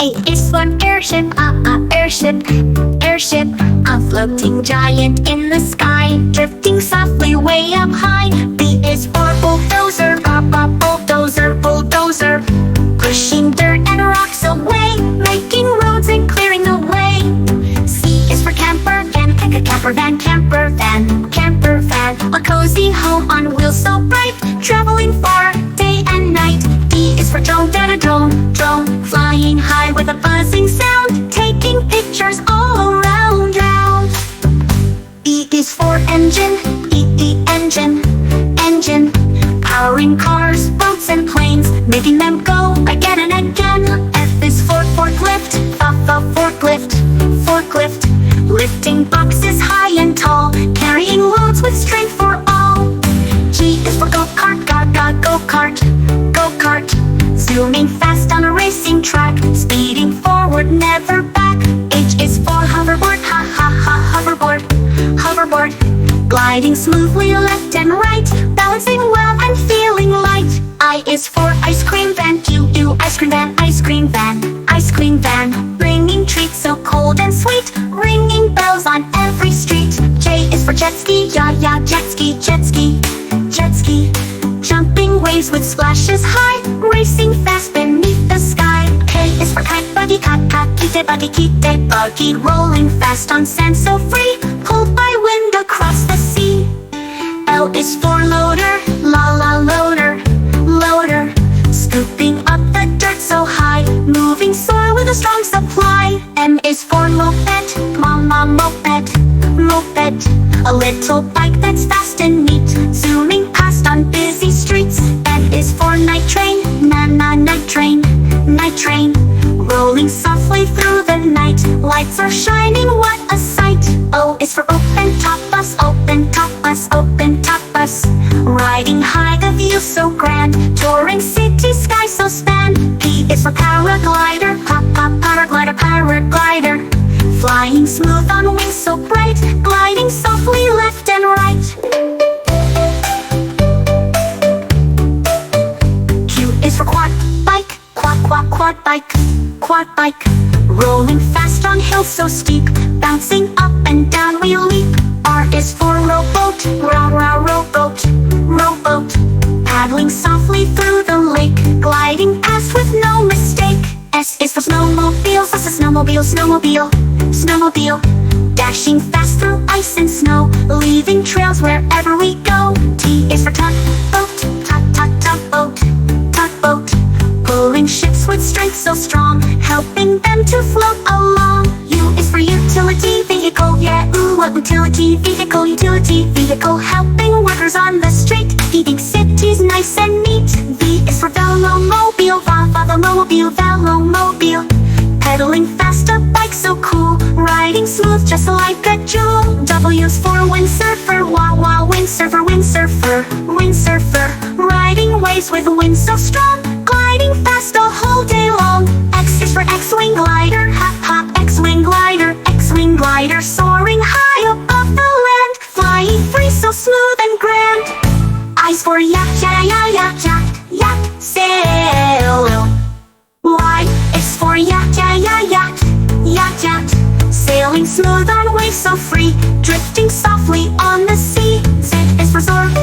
A is for airship, airship, airship. A floating giant in the sky, drifting softly way up high. B is for bulldozer, bulldozer, bulldozer. Pushing dirt and rocks away, making roads and clearing the way. C is for camper van, camper van, camper van, camper van. A cozy home on wheels so bright, traveling far day and night. D is for drone, drone, drone. Flying high with a buzzing sound, taking pictures all around, round. E is for engine, engine, engine. Powering cars, boats and planes, making them go again and again. F is for forklift, forklift, forklift. Lifting boxes high and tall, carrying loads with strength for all. G is for go-kart, go-kart, go-kart. Zooming fast on a racing track, speeding forward, never back. H is for hoverboard, hoverboard, hoverboard. Gliding smoothly left and right, balancing well and feeling light. I is for ice cream van, Q, ice cream van, ice cream van, ice cream van. Bringing treats so cold and sweet, ringing bells on every street. J is for jet ski, jet ski, jet ski, jet ski. Jumping waves with splashes high, racing fast beneath the sky. K is for kite buggy, kite buggy. Rolling fast on sand so free, pulled by wind across the sea. L is for loader, loader, loader. Scooping up the dirt so high, moving soil with a strong supply. M is for moped, moped, moped. A little bike that's fast and neat, zooming past on busy streets. N is for night train, night train, night train. Rolling softly through the night, lights are shining, what a sight. O is for open top bus, open top bus, open top bus. Riding high, the view so grand, touring city sky so span. P is for paraglider, paraglider, paraglider. Flying smooth on wings so bright, gliding softly left and right. Q is for quad bike, quad bike, quad bike. Rolling fast on hills so steep, bouncing up and down we leap. R is for rowboat, rowboat, rowboat. Paddling softly through the lake, gliding past with no mistake. S is for snowmobiles, snowmobile, snowmobile, snowmobile. Dashing fast through ice and snow, leaving trails wherever we go. T is for tugboat, tugboat, tugboat. Pulling ships with strength so strong, helping them to float along. U is for utility vehicle, yeah, ooh, what utility vehicle, utility vehicle. Helping workers on the street, keeping cities nice and neat. V is for velomobile, velomobile, velomobile. Pedaling fast, a bike so cool, riding smooth just like a jewel. W's for windsurfer, wah, windsurfer, windsurfer, windsurfer. Riding waves with wind so strong, gliding fast the whole day long. X is for X-wing glider, X-wing glider, X-wing glider. Soaring high above the land, flying free so smooth and grand. I's for yacht, yacht, sail. Y is for yacht, yacht. Sailing smooth on waves so free, drifting softly on the sea. Z is for Zorb